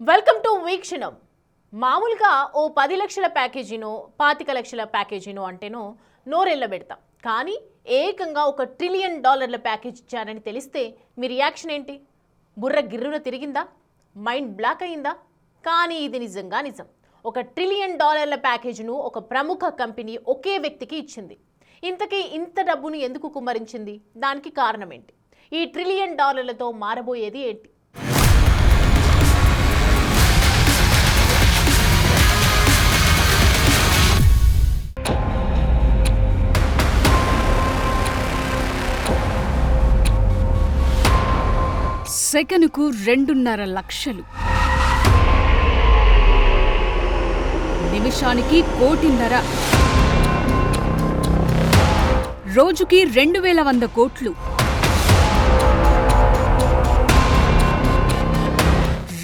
Welcome to వీక్షణం. మామూలుగా ఓ 10 లక్షల ప్యాకేజీనో 25 లక్షల ప్యాకేజీనో అంటేనో నోరెళ్ళబెడతాం. కానీ ఏకంగా $1 ట్రిలియన్ ప్యాకేజ్ ఇచ్చారని తెలిస్తే మీ రియాక్షన్ ఏంటి? బుర్ర గిర్రున తిరిగిందా? మైండ్ బ్లాక్ అయిందా? కానీ ఇది నిజంగా నిజం. $1 ట్రిలియన్ ప్యాకేజ్ను ఒక ప్రముఖ కంపెనీ ఒకే వ్యక్తికి ఇచ్చింది. ఇంతకీ ఇంత డబ్బును ఎందుకు కుమ్మరించింది? దానికి కారణం ఏంటి? ఈ $1 ట్రిలియన్ మారబోయేది ఏంటి? సెకనుకు 2.5 లక్షలు, నిమిషానికి 1.5 కోటి, రోజుకి 2100 కోట్లు,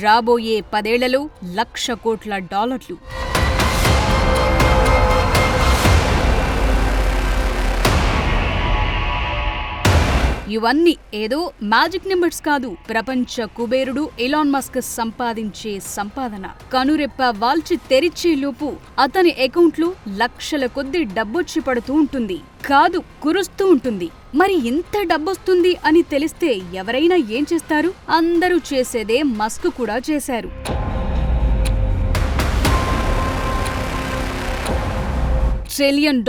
రాబోయే 10 ఏళ్లలో $1,00,000 కోట్ల. ఇవన్నీ ఏదో మ్యాజిక్ నెంబర్స్ కాదు. ప్రపంచ కుబేరుడు ఎలాన్ మస్క్ సంపాదించే సంపాదన. కనురెప్ప వాల్చి తెరిచే లోపు అతని అకౌంట్లో లక్షల కొద్ది డబ్బొచ్చి పడుతూ ఉంటుంది. కాదు, కురుస్తూ ఉంటుంది. మరి ఇంత డబ్బొస్తుంది అని తెలిస్తే ఎవరైనా ఏం చేస్తారు? అందరూ చేసేదే మస్క్ కూడా చేశారు. $1 ట్రిలియన్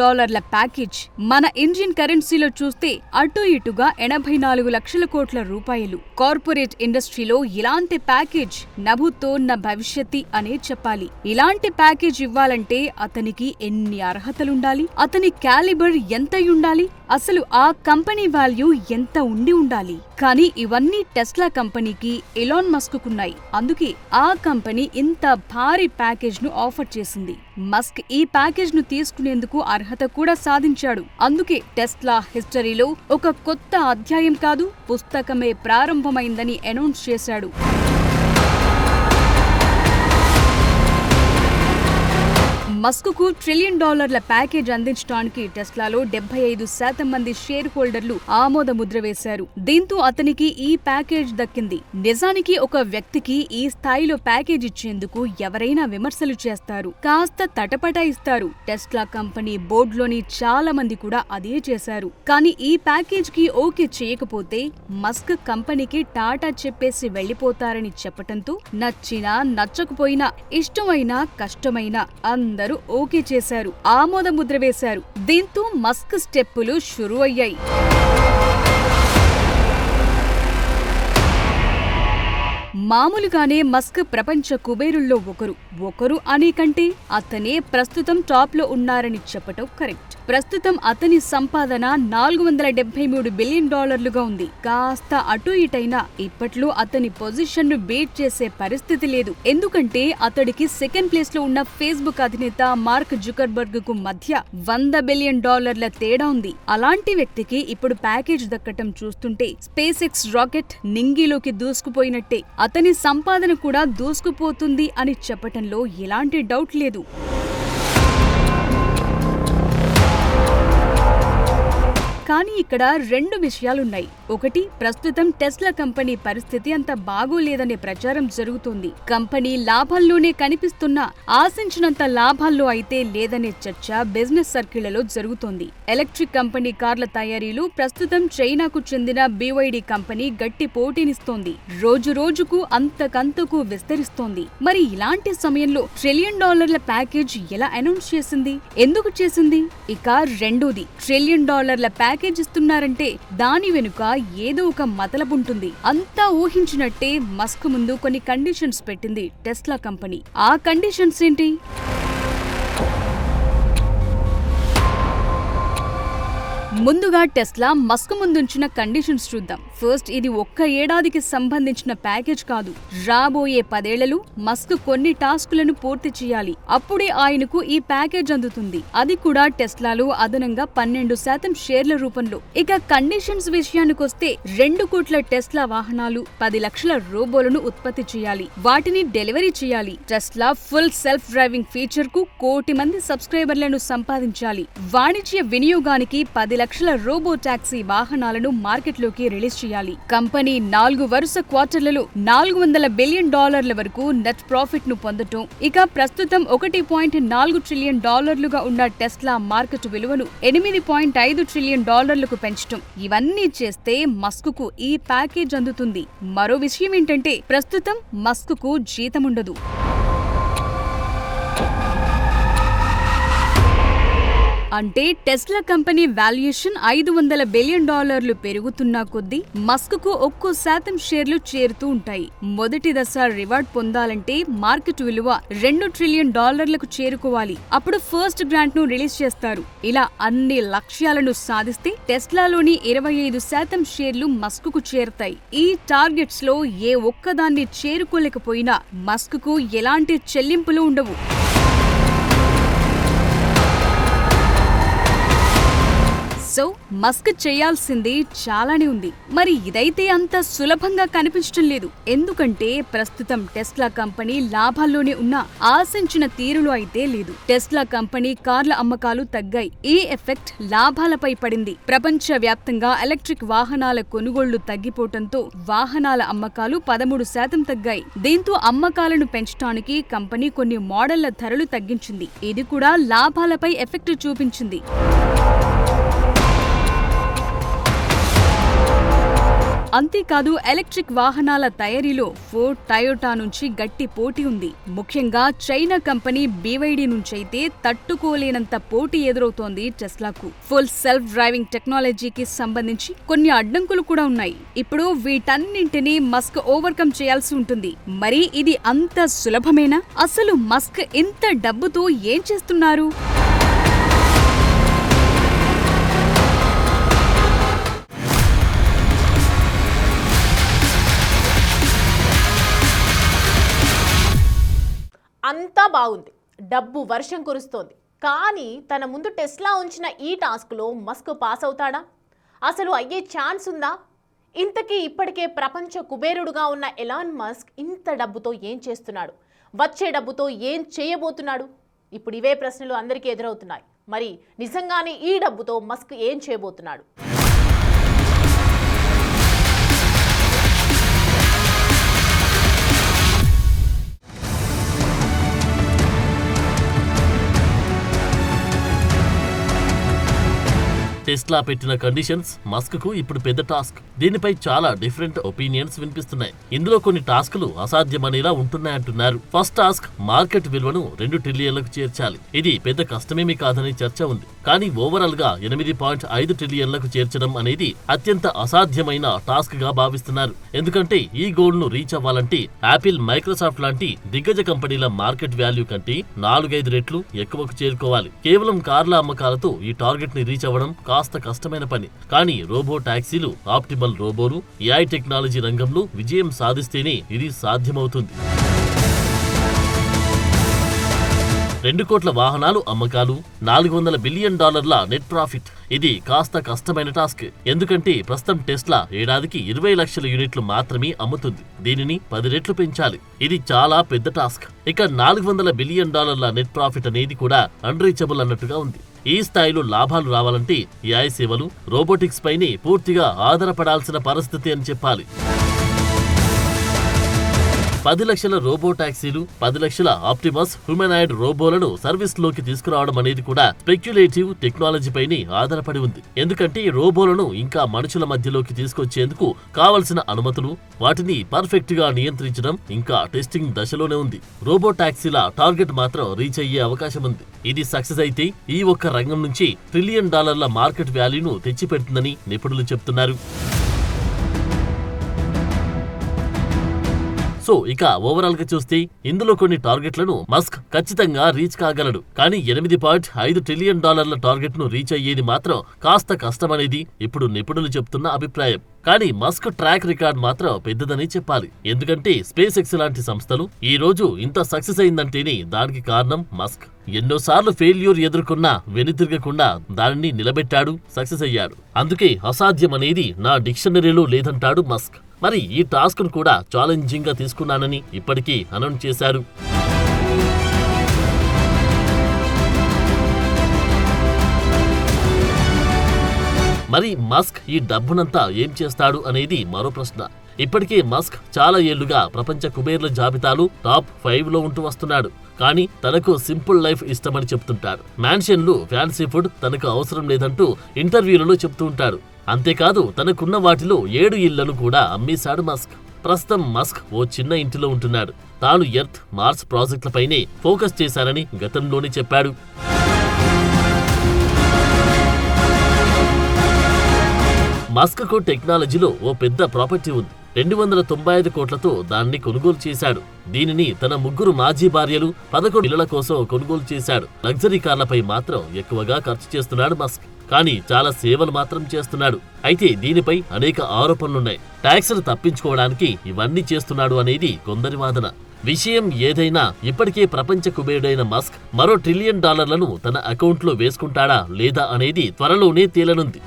ప్యాకేజ్ మన ఇండియన్ కరెన్సీలో చూస్తే అటు ఇటుగా 84 లక్షల కోట్ల రూపాయలు. కార్పొరేట్ ఇండస్ట్రీలో ఇలాంటి ప్యాకేజ్ నభూతో న భవిష్యత్తి అనే చెప్పాలి. ఇలాంటి ప్యాకేజ్ ఇవ్వాలంటే అతనికి ఎన్ని అర్హతలుండాలి? అతని క్యాలిబర్ ఎంతయుండాలి? అసలు ఆ కంపెనీ వాల్యూ ఎంత ఉండాలి? కానీ ఇవన్నీ టెస్లా కంపెనీకి, ఎలాన్ మస్క్ కున్నాయి. అందుకే ఆ కంపెనీ ఇంత భారీ ప్యాకేజ్ ను ఆఫర్ చేసింది. మస్క్ ఈ ప్యాకేజ్ ను తీసుకునేందుకు అర్హత కూడా సాధించాడు. అందుకే టెస్లా హిస్టరీలో ఒక కొత్త అధ్యాయం కాదు, పుస్తకమే ప్రారంభమైందని అనౌన్స్ చేశాడు. మస్కుకు $1 ట్రిలియన్ ప్యాకేజ్ అందించడానికి టెస్లాలో 75% మంది షేర్ హోల్డర్లు ఆమోద ముద్ర వేశారు. దీంతో అతనికి ఈ ప్యాకేజ్ దక్కింది. నిజానికి ఒక వ్యక్తికి ఈ స్థాయిలో ప్యాకేజ్ ఇచ్చేందుకు ఎవరైనా విమర్శలు చేస్తారు, కాస్త తటపటాయిస్తారు. టెస్లా కంపెనీ బోర్డులోని చాలా మంది కూడా అదే చేశారు. కానీ ఈ ప్యాకేజ్ కి ఓకే చేయకపోతే మస్క్ కంపెనీకి టాటా చెప్పేసి వెళ్లిపోతారని చెప్పటంతో నచ్చినా నచ్చకపోయినా, ఇష్టమైనా కష్టమైనా అందరూ ఓకే చేశారు, ఆమోద ముద్ర వేశారు. దీంతో మస్క్ స్టెప్పులు షురూ అయ్యాయి. మామూలుగానే మస్క్ ప్రపంచ కుబేరుల్లో ఒకరు అనే కంటే అతనే ప్రస్తుతం టాప్ లో ఉన్నారని చెప్పటం కరెక్ట్. ప్రస్తుతం అతని సంపాదన $473 బిలియన్ ఉంది. కాస్త అటు ఇటైనా ఇప్పట్లో అతని పొజిషన్ ను బీట్ చేసే పరిస్థితి లేదు. ఎందుకంటే అతడికి సెకండ్ ప్లేస్ లో ఉన్న ఫేస్బుక్ అధినేత మార్క్ జుకర్బర్గ్ కు మధ్య $100 బిలియన్ తేడా ఉంది. అలాంటి వ్యక్తికి ఇప్పుడు ప్యాకేజ్ దక్కటం చూస్తుంటే స్పేస్ ఎక్స్ రాకెట్ నింగిలోకి దూసుకుపోయినట్టే. అతని సంపాదన కూడా దూసుకుపోతుంది అని చెప్పటంలో ఎలాంటి డౌట్ లేదు. కానీ ఇక్కడ 2 విషయాలున్నాయి. ఒకటి, ప్రస్తుతం టెస్లా కంపెనీ పరిస్థితి అంత బాగోలేదనే ప్రచారం జరుగుతోంది. కంపెనీ లాభాల్లోనే కనిపిస్తున్నా ఆశించినంత లాభాల్లో అయితే లేదనే చర్చ బిజినెస్ సర్కిళ్లలో జరుగుతోంది. ఎలక్ట్రిక్ కంపెనీ కార్ల తయారీలో ప్రస్తుతం చైనాకు చెందిన BYD కంపెనీ గట్టి పోటీనిస్తోంది. రోజు రోజుకు అంతకంతకు విస్తరిస్తోంది. మరి ఇలాంటి సమయంలో $1 ట్రిలియన్ ప్యాకేజ్ ఎలా అనౌన్స్ చేసింది? ఎందుకు చేసింది? ఇక రెండోది, $1 ట్రిలియన్ ప్యాకేజ్ ఇస్తున్నారంటే దాని వెనుక ఏదో ఒక మతలబుంటుంది. అంతా ఊహించినట్టే మస్క్ ముందు కొన్ని కండిషన్స్ పెట్టింది టెస్లా కంపెనీ. ఆ కండిషన్స్ ఏంటి? ముందుగా టెస్లా మస్క్ ముందుంచిన కండిషన్స్ చూద్దాం. ఫస్ట్, ఇది 1 ఏడాదికి సంబంధించిన ప్యాకేజ్ కాదు. రాబోయే 10 ఏళ్లలో మస్క్ కొన్ని టాస్కులను పూర్తి చేయాలి. అప్పుడే ఆయనకు ఈ ప్యాకేజ్ అందుతుంది. అది కూడా టెస్లాలో అదనంగా 12% షేర్ల రూపంలో. ఇక కండిషన్స్ విషయానికొస్తే 2 కోట్ల టెస్లా వాహనాలు, 10 లక్షల రోబోలను ఉత్పత్తి చేయాలి. వాటిని డెలివరీ చేయాలి. Tesla full self driving feature కు 1 కోటి మంది సబ్స్క్రైబర్లను సంపాదించాలి. వాణిజ్య వినియోగానికి 10 లక్షల లక్షల రోబో టాక్సీ వాహనాలను మార్కెట్లోకి రిలీజ్ చేయాలి. కంపెనీ 4 వరుస క్వార్టర్లలో $400 బిలియన్ వరకు నెట్ ప్రాఫిట్ ను పొందటం, ఇక ప్రస్తుతం $1.4 ట్రిలియన్ ఉన్న టెస్లా మార్కెట్ విలువను $8.5 ట్రిలియన్ పెంచటం, ఇవన్నీ చేస్తే మస్క్ కు ఈ ప్యాకేజ్ అందుతుంది. మరో విషయం ఏంటంటే ప్రస్తుతం మస్క్ కు జీతముండదు. అంటే టెస్లా కంపెనీ వాల్యుయేషన్ $500 బిలియన్ పెరుగుతున్నా కొద్దీ మస్క్ కు ఒక్కో శాతం షేర్లు చేరుతూ ఉంటాయి. మొదటి దశ రివార్డ్ పొందాలంటే మార్కెట్ విలువ $2 ట్రిలియన్ చేరుకోవాలి. అప్పుడు ఫస్ట్ గ్రాంట్ ను రిలీజ్ చేస్తారు. ఇలా అన్ని లక్ష్యాలను సాధిస్తే టెస్లాలోని 25% షేర్లు మస్క్ కు చేరుతాయి. ఈ టార్గెట్స్ లో ఏ ఒక్కదాన్ని చేరుకోలేకపోయినా మస్క్ కు ఎలాంటి చెల్లింపులు ఉండవు. సో మస్క్ చేయాల్సింది చాలానే ఉంది. మరి ఇదైతే అంత సులభంగా కనిపించడం లేదు. ఎందుకంటే ప్రస్తుతం టెస్లా కంపెనీ లాభాల్లోనే ఉన్నా ఆశించిన తీరులో అయితే లేదు. టెస్లా కంపెనీ కార్ల అమ్మకాలు తగ్గాయి. ఈ ఎఫెక్ట్ లాభాలపై పడింది. ప్రపంచ వ్యాప్తంగా ఎలక్ట్రిక్ వాహనాల కొనుగోళ్లు తగ్గిపోవడంతో వాహనాల అమ్మకాలు 13% తగ్గాయి. దీంతో అమ్మకాలను పెంచడానికి కంపెనీ కొన్ని మోడళ్ల ధరలు తగ్గించింది. ఇది కూడా లాభాలపై ఎఫెక్ట్ చూపించింది. అంతేకాదు ఎలక్ట్రిక్ వాహనాల తయారీలో ఫోర్డ్, టయోటా నుంచి గట్టి పోటీ ఉంది. ముఖ్యంగా చైనా కంపెనీ BYD నుంచైతే తట్టుకోలేనంత పోటీ ఎదురవుతోంది టెస్లాకు. ఫుల్ సెల్ఫ్ డ్రైవింగ్ టెక్నాలజీకి సంబంధించి కొన్ని అడ్డంకులు కూడా ఉన్నాయి. ఇప్పుడు వీటన్నింటినీ మస్క్ ఓవర్కమ్ చేయాల్సి ఉంటుంది. మరి ఇది అంత సులభమేనా? అసలు మస్క్ ఇంత డబ్బుతో ఏం చేస్తున్నారు? అంతా బాగుంది, డబ్బు వర్షం కురుస్తోంది. కానీ తన ముందు టెస్లా ఉంచిన ఈ టాస్క్లో మస్క్ పాస్ అవుతాడా? అసలు అయ్యే ఛాన్స్ ఉందా? ఇంతకీ ఇప్పటికే ప్రపంచ కుబేరుడుగా ఉన్న ఎలాన్ మస్క్ ఇంత డబ్బుతో ఏం చేస్తున్నాడు? వచ్చే డబ్బుతో ఏం చేయబోతున్నాడు? ఇప్పుడు ఇవే ప్రశ్నలు అందరికీ ఎదురవుతున్నాయి. మరి నిజంగానే ఈ డబ్బుతో మస్క్ ఏం చేయబోతున్నాడు? టెస్లా పెట్టిన కండిషన్స్ మస్క్ కు ఇప్పుడు పెద్ద టాస్క్. దీనిపై చాలా డిఫరెంట్ ఒపీనియన్స్ వినిపిస్తున్నాయి. ఇందులో కొన్ని టాస్కులు అసాధ్యమనేలా ఉంటున్నాయంటున్నారు. ఫస్ట్ టాస్క్ మార్కెట్ విలువను $2 ట్రిలియన్లకు చేర్చాలి. ఇది పెద్ద కష్టమేమీ కాదని చర్చ ఉంది. కానీ ఓవరాల్ గా $8.5 ట్రిలియన్లకు చేర్చడం అనేది అత్యంత అసాధ్యమైన టాస్క్ గా భావిస్తున్నారు. ఎందుకంటే ఈ గోల్ ను రీచ్ అవ్వాలంటే యాపిల్, మైక్రోసాఫ్ట్ లాంటి దిగ్గజ కంపెనీల మార్కెట్ వాల్యూ కంటే 4-5 రెట్లు ఎక్కువకు చేరుకోవాలి. కేవలం కార్ల అమ్మకాలతో ఈ టార్గెట్ ని రీచ్ అవ్వడం కాస్త కష్టమైన పని. కానీ రోబో టాక్సీలు, ఆప్టిమల్ రోబోలు, AI టెక్నాలజీ రంగంలో విజయం సాధిస్తేనే ఇది సాధ్యమవుతుంది. 2 కోట్ల వాహనాలు అమ్మకాలు, $400 బిలియన్ నెట్ ప్రాఫిట్. ఇది కాస్త కష్టమైన టాస్క్. ఎందుకంటే ప్రస్తుతం టెస్లా ఏడాదికి 20 లక్షల యూనిట్లు మాత్రమే అమ్ముతుంది. దీనిని 10 రెట్లు పెంచాలి. ఇది చాలా పెద్ద టాస్క్. ఇక $400 బిలియన్ నెట్ ప్రాఫిట్ అనేది కూడా అన్రీచబుల్ అన్నట్టుగా ఉంది. ఈ స్థాయిలో లాభాలు రావాలంటే AI సేవలు, రోబోటిక్స్ పైనే పూర్తిగా ఆధారపడాల్సిన పరిస్థితి అని చెప్పాలి. 10 లక్షల రోబో టాక్సీలు, 10 లక్షల ఆప్టిమస్ హ్యూమనాయిడ్ రోబోలను సర్వీస్ లోకి తీసుకురావడం అనేది కూడా స్పెక్యులేటివ్ టెక్నాలజీపైనే ఆధారపడి ఉంది. ఎందుకంటే రోబోలను ఇంకా మనుషుల మధ్యలోకి తీసుకొచ్చేందుకు కావలసిన అనుమతులు, వాటిని పర్ఫెక్ట్ గా నియంత్రించడం ఇంకా టెస్టింగ్ దశలోనే ఉంది. రోబో టాక్సీల టార్గెట్ మాత్రం రీచ్ అయ్యే అవకాశం ఉంది. ఇది సక్సెస్ అయితే ఈ ఒక్క రంగం నుంచి $1 ట్రిలియన్ మార్కెట్ వాల్యూను తెచ్చిపెడుతుందని నిపుణులు చెప్తున్నారు. సో ఇక ఓవరాల్ గా చూస్తే ఇందులో కొన్ని టార్గెట్లను మస్క్ ఖచ్చితంగా రీచ్ కాగలడు. కానీ $8.5 ట్రిలియన్ టార్గెట్ ను రీచ్ అయ్యేది మాత్రం కాస్త కష్టమనేది ఇప్పుడు నిపుణులు చెప్తున్న అభిప్రాయం. కానీ మస్క్ ట్రాక్ రికార్డ్ మాత్రం పెద్దదని చెప్పాలి. ఎందుకంటే స్పేస్ ఎక్స్ లాంటి సంస్థలు ఈ రోజు ఇంత సక్సెస్ అయిందంటేనే దానికి కారణం మస్క్. ఎన్నోసార్లు ఫెయిల్యూర్ ఎదుర్కొన్నా వెనుతిరగకుండా దానిని నిలబెట్టాడు, సక్సెస్ అయ్యాడు. అందుకే అసాధ్యం అనేది నా డిక్షనరీలో లేదంటాడు మస్క్. మరి ఈ టాస్క్ ను కూడా ఛాలెంజింగ్ గా తీసుకున్నానని ఇప్పటికీ అనౌన్స్ చేశారు. మరి మస్క్ ఈ డబ్బునంతా ఏం చేస్తాడు అనేది మరో ప్రశ్న. ఇప్పటికే మస్క్ చాలా ఏళ్లుగా ప్రపంచ కుబేర్ల జాబితాలో టాప్ 5లో ఉంటూ వస్తున్నాడు. కానీ తనకు సింపుల్ లైఫ్ ఇష్టమని చెప్తుంటాడు. మ్యాన్షన్లు, ఫ్యాన్సీ ఫుడ్ తనకు అవసరం లేదంటూ ఇంటర్వ్యూలలో చెప్తూ ఉంటాడు. అంతేకాదు తనకున్న వాటిలో 7 ఇళ్లను కూడా అమ్మేశాడు మస్క్. ప్రస్తుతం మస్క్ ఓ చిన్న ఇంటిలో ఉంటున్నాడు. తాను ఎర్త్, మార్స్ ప్రాజెక్టులపైనే ఫోకస్ చేశారని గతంలోనే చెప్పాడు. మస్క్కు టెక్నాలజీలో ఓ పెద్ద ప్రాపర్టీ ఉంది. 295 కోట్లతో దాన్ని కొనుగోలు చేశాడు. దీనిని తన 3 మాజీ భార్యలు, 11 పిల్లల కోసం కొనుగోలు చేశాడు. లగ్జరీ కార్లపై మాత్రం ఎక్కువగా ఖర్చు చేస్తున్నాడు మస్క్. కానీ చాలా సేవలు మాత్రం చేస్తున్నాడు. అయితే దీనిపై అనేక ఆరోపణలున్నాయి. ట్యాక్స్లు తప్పించుకోవడానికి ఇవన్నీ చేస్తున్నాడు అనేది కొందరి వాదన. విషయం ఏదైనా ఇప్పటికే ప్రపంచ కుబేరుడైన మస్క్ మరో $1 ట్రిలియన్ తన అకౌంట్లో వేసుకుంటాడా లేదా అనేది త్వరలోనే తేలనుంది.